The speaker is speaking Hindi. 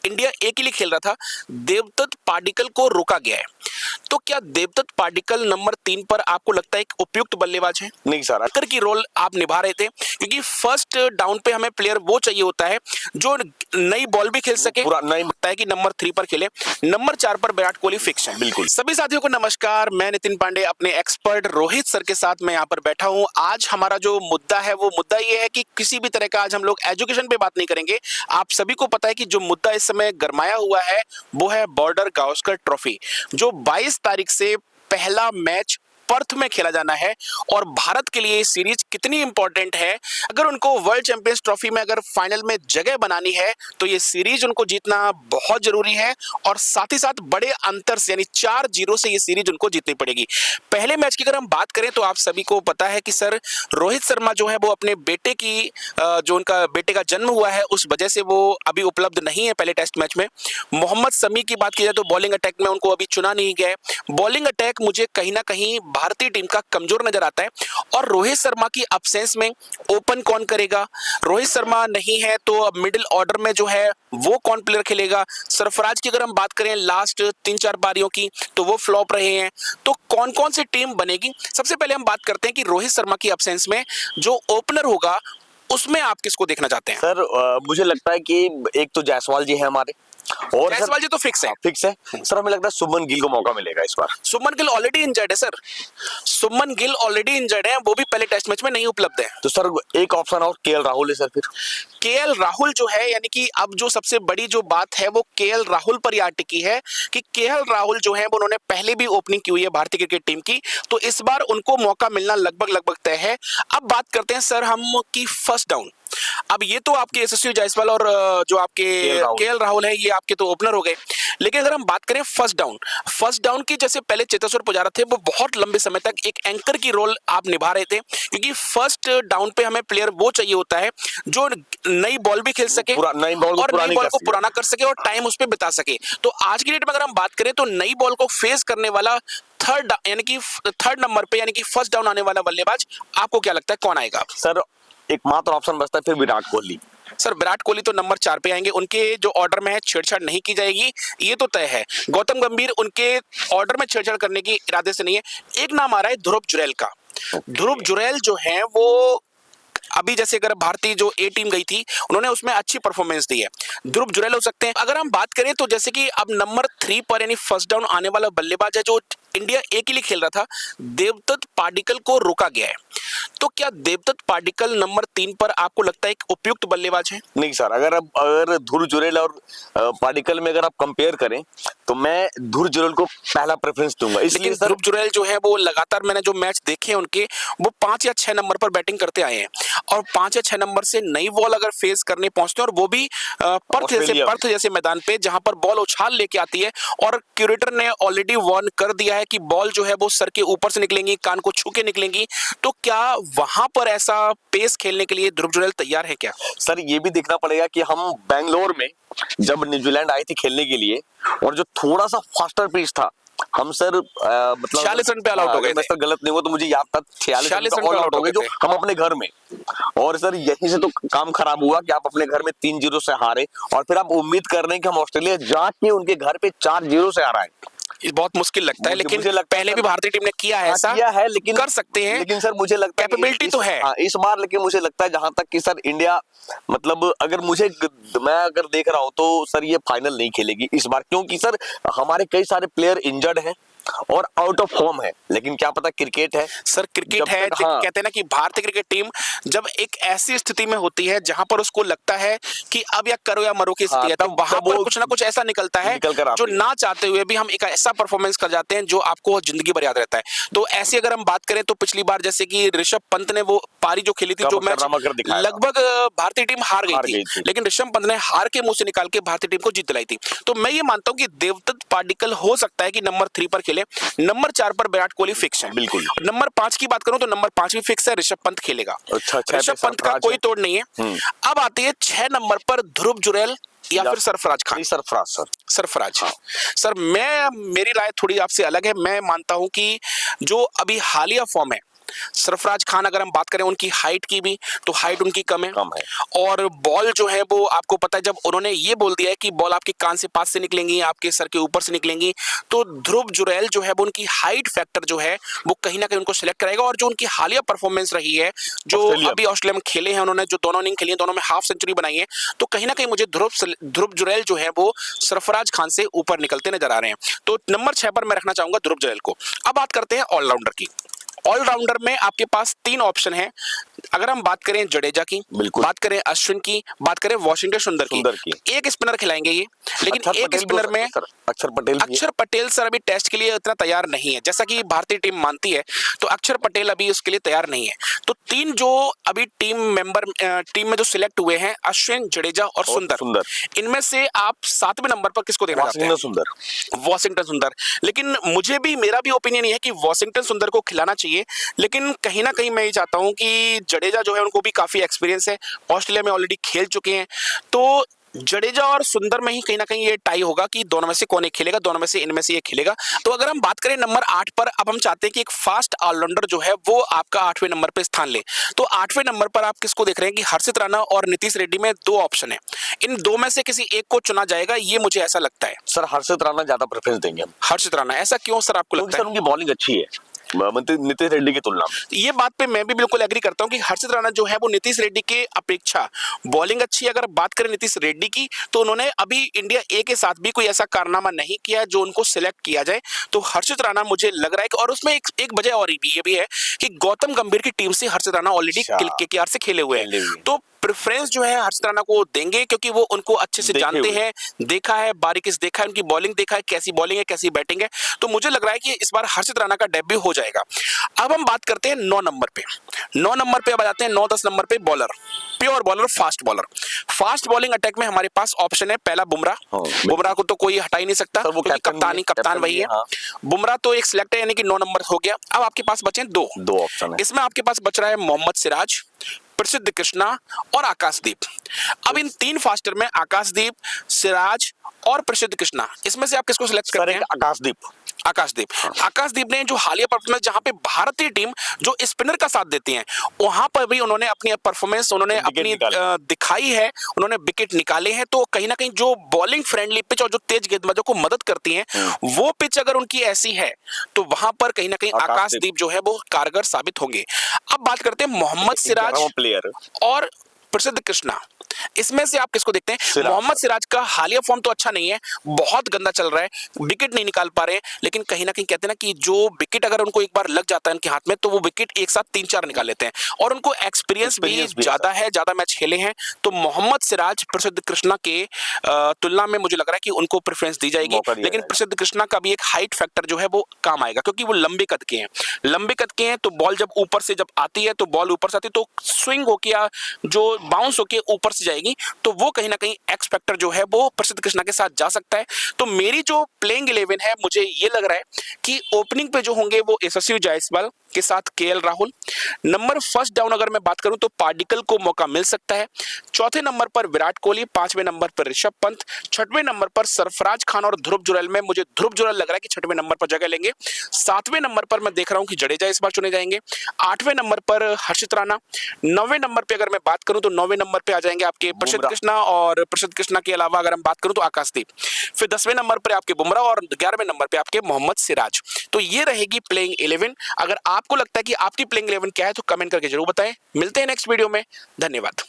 इंडिया ए के लिए खेल रहा था, देवदत्त पाडिक्कल को रोका गया है। तो क्या देवदत्त पाडिक्कल नंबर 3 पर आपको लगता है एक उपयुक्त बल्लेबाज है? नहीं सर, अंकर की रोल आप निभा रहे थे, क्योंकि फर्स्ट डाउन पे हमें प्लेयर वो चाहिए होता है जो नई बॉल भी खेल सके, पूरा नहीं लगता है कि नंबर 3 पर खेले। नंबर 4 पर विराट कोहली फिक्स है। बिल्कुल। सभी साथियों को नमस्कार, मैं नितिन पांडे अपने एक्सपर्ट रोहित सर के साथ मैं यहाँ पर बैठा हूँ। आज हमारा जो मुद्दा है वो मुद्दा ये है कि किसी भी तरह का आज हम लोग एजुकेशन पे बात नहीं करेंगे। आप सभी को पता है कि जो मुद्दा इस समय गरमाया हुआ है वो है बॉर्डर गावस्कर ट्रॉफी, जो 22 तारीख से पहला मैच पर्थ में खेला जाना है। और भारत के लिए ये सीरीज कितनी इंपॉर्टेंट है, अगर उनको वर्ल्ड चैंपियंस ट्रॉफी में अगर फाइनल में जगह बनानी है तो ये सीरीज उनको जीतना बहुत जरूरी है। और साथ ही साथ बड़े अंतर से यानी 4-0 से ये सीरीज उनको जीतनी पड़ेगी। पहले मैच की अगर हम बात करें तो आप सभी को पता है कि सर रोहित शर्मा जो है वो अपने बेटे की जो उनका बेटे का जन्म हुआ है उस वजह से वो अभी उपलब्ध नहीं है पहले टेस्ट मैच में। मोहम्मद शमी की बात की जाए तो बॉलिंग अटैक में उनको अभी चुना नहीं गया है। बॉलिंग अटैक मुझे कहीं ना कहीं भारतीय टीम का कमजोर नजर आता है। और रोहित शर्मा की अब्सेंस में ओपन कौन करेगा? रोहित शर्मा नहीं है तो अब मिडिल ऑर्डर में जो है वो कौन प्लेयर खेलेगा? सरफराज की अगर हम बात करें लास्ट 3-4 पारियों की तो वो फ्लॉप रहे हैं। तो कौन कौन सी टीम बनेगी? सबसे पहले हम बात करते हैं कि रोहित शर्मा की अब्सेंस में जो ओपनर होगा उसमें आप किसको देखना चाहते हैं? सर, मुझे लगता है कि एक तो जायसवाल जी है हमारे, और जायसवाल जी तो फिक्स है। फिक्स है सर। हमें लगता है शुभमन गिल को मौका मिलेगा इस बार। शुभमन गिल ऑलरेडी इंजर्ड है sir, Shubman Gill already injured है, वो भी पहले टेस्ट मैच में नहीं उपलब्ध है। तो सर एक ऑप्शन और केएल राहुल है सर। फिर केएल राहुल जो है, यानी कि अब जो सबसे बड़ी जो बात है वो केएल राहुल पर आ टिकी है कि केएल राहुल जो है वो उन्होंने पहले भी ओपनिंग की हुई है भारतीय क्रिकेट टीम की, तो इस बार उनको मौका मिलना लगभग तय है। अब बात करते हैं सर हम की फर्स्ट डाउन। अब ये तो आपके यशस्वी जायसवाल और जो आपके केएल राहुल है ये आपके तो ओपनर हो गए, लेकिन अगर हम बात करें फर्स्ट डाउन की, जैसे पहले चेतेश्वर पुजारा थे वो बहुत लंबे समय तक एक एंकर की रोल आप निभा रहे थे, क्योंकि फर्स्ट डाउन पे हमें प्लेयर वो चाहिए होता है जो नई बॉल भी खेल सके और नई बॉल को पुराना कर सके और टाइम उस पर बिता सके। तो आज की डेट में अगर हम बात करें तो नई बॉल को फेस करने वाला थर्ड नंबर पे यानी कि फर्स्ट डाउन आने वाला बल्लेबाज आपको क्या लगता है कौन आएगा? सर एकमात्र ऑप्शन बचता है फिर विराट कोहली। सर विराट कोहली तो नंबर 4 पे आएंगे, उनके जो ऑर्डर में है छेड़छाड़ नहीं की जाएगी, ये तो तय है। गौतम गंभीर उनके ऑर्डर में छेड़छाड़ करने की इरादे से नहीं है। एक नाम आ रहा है ध्रुव जुरैल का। ध्रुव जुरैल जो है वो अभी जैसे अगर भारतीय जो ए टीम गई थी उन्होंने उसमें अच्छी परफॉर्मेंस दी है, ध्रुव जुरैल हो सकते हैं। अगर हम बात करें तो जैसे कि अब नंबर 3 पर यानी फर्स्ट डाउन आने वाला बल्लेबाज है जो इंडिया ए के लिए खेल रहा था, देवदत्त पाडिक्कल को रोका गया है। तो क्या देवदत्त पाडिक्कल नंबर 3 पर आपको लगता है एक उपयुक्त बल्लेबाज है? नहीं सर, अगर ध्रुव जुरैल और पाडिक्कल में अगर आप कंपेयर करें तो मैं ध्रुव जुरैल को पहला प्रेफरेंस दूंगा। लेकिन ध्रुव जुरैल जो है वो लगातार मैंने जो मैच देखे हैं उनके, वो 5 या 6 नंबर पर बैटिंग करते आए हैं और 5 या 6 नंबर से नई बॉल अगर फेस करने पहुंचते हैं और वो भी पर्थ जैसे मैदान पे जहां पर बॉल उछाल लेके आती है और क्यूरेटर ने ऑलरेडी वार्न कर दिया है कि बॉल जो है वो सर के ऊपर से निकलेंगी, कान को छू के निकलेंगी। तो क्या वहां पर ऐसा पेस खेलने के लिए ध्रुव जुरैल तैयार है क्या? सर ये भी देखना पड़ेगा कि हम बेंगलोर में जब न्यूजीलैंड आई थी खेलने के लिए और जो थोड़ा सा फास्टर पिच था, हम सर मतलब 46 रन पे ऑल आउट हो गए थे। सर गलत नहीं हुआ तो मुझे याद था 46 रन पे ऑल आउट हो गए जो हम अपने घर में। और सर यहीं से तो काम खराब हुआ कि आप अपने घर में 3-0 से हारे और फिर आप उम्मीद कर रहे हैं कि हम ऑस्ट्रेलिया जाके उनके घर पे 4-0 से हारा है। ये बहुत मुश्किल लगता है, लेकिन पहले भी भारतीय टीम ने किया है ऐसा, किया है, लेकिन कर सकते हैं। लेकिन सर मुझे लगता है कैपेबिलिटी तो है इस बार, लेकिन मुझे लगता है जहां तक कि सर इंडिया मतलब मैं अगर देख रहा हूं तो सर ये फाइनल नहीं खेलेगी इस बार, क्योंकि सर हमारे कई सारे प्लेयर इंजर्ड हैं और आउट ऑफ फॉर्म है। लेकिन क्या पता, क्रिकेट है सर, क्रिकेट है। कहते हैं ना कि भारतीय क्रिकेट टीम जब एक ऐसी स्थिति में होती है जहां पर उसको लगता है कि अब या करो या मरो की स्थिति है, तब वहां पर कुछ ना कुछ ऐसा निकलता है जो ना चाहते हुए भी हम एक ऐसा परफॉर्मेंस कर जाते हैं जो आपको जिंदगी भर याद रहता है। तो ऐसी अगर हम बात करें तो पिछली बार जैसे कि ऋषभ पंत ने वो पारी जो खेली थी, जो मैच लगभग भारतीय टीम हार गई थी, लेकिन ऋषभ पंत ने हार के मुंह से निकाल के भारतीय टीम को जीत दिलाई थी। तो मैं ये मानता हूं कि देवदत्त पाडिक्कल हो सकता है कि नंबर 3 पर खेले। नंबर 4 पर विराट कोहली फिक्स है। बिल्कुल। नंबर 5 की बात करूं तो नंबर 5 भी फिक्स है, ऋषभ पंत खेलेगा। ऋषभ पंत का कोई तोड़ नहीं है। अब आती है 6 नंबर पर ध्रुव जुरैल या फिर सरफराज खान। सरफराज। सर मेरी राय थोड़ी आपसे अलग है। मैं मानता हूं कि जो अभी हालिया फॉर्म है सरफराज खान अगर हम बात करें उनकी हाइट की भी, तो हाइट उनकी कम है। और बॉल जो है वो आपको पता है, जब उन्होंने ये बोल दिया है कि बॉल आपके कान से पास से निकलेंगी, आपके सर के ऊपर से निकलेंगी, तो ध्रुव जुरैल जो है वो उनकी हाइट फैक्टर जो है वो कहीं ना कहीं उनको सिलेक्ट कराएगा। और जो उनकी हालिया परफॉर्मेंस रही है, जो अभी ऑस्ट्रेलिया में खेले हैं उन्होंने, जो दोनों इनिंग खेली है, दोनों में हाफ सेंचुरी बनाई है, तो कहीं ना कहीं मुझे ध्रुव जुरैल जो है वो सरफराज खान से ऊपर निकलते नजर आ रहे हैं। तो नंबर 6 पर मैं रखना चाहूंगा ध्रुव जुरैल को। अब बात करते हैं ऑलराउंडर की। ऑलराउंडर में आपके पास 3 ऑप्शन हैं। अगर हम बात करें जडेजा की, बात करें अश्विन की, बात करें वाशिंगटन सुंदर की, एक स्पिनर खिलाएंगे ये, लेकिन एक स्पिनर में अक्षर पटेल सर अभी टेस्ट के लिए इतना तैयार नहीं है, जैसा कि भारतीय टीम मानती है, तो अक्षर पटेल अभी उसके लिए तैयार नहीं है। तो 3 जो अभी टीम में जो सिलेक्ट हुए हैं, अश्विन, जडेजा और सुंदर, इनमें से आप 7वें नंबर पर किसको देखना चाहते हैं? वाशिंगटन सुंदर। लेकिन मेरा भी ओपिनियन ये है कि वाशिंगटन सुंदर को खिलाना चाहिए, लेकिन कहीं ना कहीं मैं ये चाहता हूं कि जडेजा जो है उनको भी काफी एक्सपीरियंस है, ऑस्ट्रेलिया में ऑलरेडी खेल चुके हैं, तो जडेजा और सुंदर में ही कहीं ना कहीं ये टाई होगा कि दोनों में से कौन एक खेलेगा, दोनों में से इनमें से एक खेलेगा। तो अगर हम बात करें नंबर 8 पर, अब हम चाहते हैं कि एक फास्ट ऑलराउंडर जो है वो आपका 8वें नंबर पर स्थान ले। तो 8वें नंबर पर आप किसको देख रहे हैं कि हर्षित राणा और नीतीश रेड्डी में 2 ऑप्शन है, इन 2 में से किसी एक को चुना जाएगा, ये मुझे ऐसा लगता है। सर हर्षित राणा ज्यादा प्रेफरेंस देंगे हम। हर्षित राणा, ऐसा क्यों सर आपको लगता है? उनकी बॉलिंग अच्छी है नीतीश रेड्डी की तुलना में। ये बात पे मैं भी बिल्कुल एग्री करता हूं कि हर्षित राणा जो है वो नीतीश रेड्डी के अपेक्षा बॉलिंग अच्छी है। अगर बात करें नीतीश रेड्डी की, तो उन्होंने अभी इंडिया ए के साथ भी कोई ऐसा कारनामा नहीं किया जो उनको सिलेक्ट किया जाए। तो हर्षित राणा मुझे लग रहा है कि, और उसमें एक वजह और ये भी है कि गौतम गंभीर की टीम से हर्षित राणा ऑलरेडी केकेआर से खेले हुए हैं, तो प्रेफरेंस जो है हर्षित राणा को देंगे, क्योंकि वो उनको अच्छे से जानते हैं, देखा है, बारीकी से देखा है, उनकी बॉलिंग देखा है, कैसी बॉलिंग है, कैसी बैटिंग है। तो मुझे लग रहा है कि इस बार हर्षित राणा का डेब्यू हो जाएगा। अब हम बात करते हैं 9 नंबर पे। 9 नंबर पे अब आ जाते हैं 9-10 नंबर पे bowler, pure bowler, fast bowler. Fast bowling attack में हमारे पास ऑप्शन है, पहला बुमराह। बुमराह को तो कोई हटा ही नहीं सकता, क्योंकि कप्तान वही है। बुमराह तो एक सिलेक्ट है, यानी कि 9 नंबर हो गया। अब आपके पास बचे 2 ऑप्शन। इसमें आपके पास बच रहा है मोहम्मद सिराज, प्रसिद्ध कृष्णा और आकाशदीप। अब इन 3 फास्टर में आकाशदीप, सिराज और प्रसिद्ध कृष्णा, इसमें से आप किसको सिलेक्ट करते हैं? आकाशदीप ने जो हालिया परफॉर्मेंस, जहां पे भारतीय टीम जो स्पिनर का साथ देती है, वहां पर भी उन्होंने अपनी परफॉर्मेंस अपनी दिखाई है, उन्होंने विकेट निकाले हैं। तो कहीं ना कहीं जो बॉलिंग फ्रेंडली पिच और जो तेज गेंदबाजों को मदद करती हैं, वो पिच अगर उनकी ऐसी है, तो वहां पर कहीं ना कहीं आकाशदीप जो है वो कारगर साबित होंगे। अब बात करते हैं मोहम्मद सिराज और प्रसिद्ध कृष्णा, इसमें से आप किसको देखते हैं? मोहम्मद सिराज का हालिया फॉर्म तो अच्छा नहीं है, बहुत गंदा चल रहा है, विकेट नहीं निकाल पा रहे हैं, लेकिन कहीं ना कहीं कहते हैं ना कि जो विकेट अगर उनको एक बार लग जाता है उनके हाथ में, तो वो विकेट एक साथ 3-4 निकाल लेते हैं, और उनको एक्सपीरियंस भी ज्यादा है, ज्यादा मैच खेले हैं। तो मोहम्मद सिराज प्रसिद्ध कृष्णा के तुलना में मुझे लग रहा है कि उनको प्रेफरेंस दी जाएगी। लेकिन प्रसिद्ध कृष्णा का भी एक हाइट फैक्टर जो है वो काम आएगा, क्योंकि वो लंबे कद के हैं, तो बॉल जब ऊपर से जब आती है, तो बॉल ऊपर से आती है, तो स्विंग होके या जो बाउंस होके ऊपर से जाएगी, तो वो कहीं ना कहीं एक्स फैक्टर जो है वो प्रसिद्ध कृष्णा के साथ जा सकता है। तो मेरी जो प्लेइंग 11 है, मुझे ये लग रहा है कि ओपनिंग पे जो होंगे वो यशस्वी जायसवाल के साथ KL Rahul. Number first down अगर मैं बात करूं तो पार्डिकल को मौका मिल सकता है। 4थे नंबर पर विराट कोहली, 5वें नंबर पर ऋषभ पंत, 6वें नंबर पर सरफराज खान और ध्रुव जुरैल में मुझे ध्रुव जुरैल लग रहा है कि 6वें नंबर पर जगह लेंगे। 7वें नंबर पर मैं देख रहा हूं कि जडेजा इस बार चुने जाएंगे। 8वें नंबर पर हर्षित राणा। 9वें नंबर पे अगर मैं बात करूं तो 9वें नंबर पे आ जाएंगे आपके प्रसिद्ध कृष्णा, और प्रसिद्ध कृष्णा के अलावा अगर हम बात करूं तो आकाशदीप। फिर 10वें नंबर पर आपके बुमराह और 11वें नंबर पे आपके मोहम्मद सिराज। तो ये रहेगी प्लेइंग 11। अगर आपको लगता है कि आपकी प्लेइंग 11 क्या है तो कमेंट करके जरूर बताएं। मिलते हैं नेक्स्ट वीडियो में, धन्यवाद।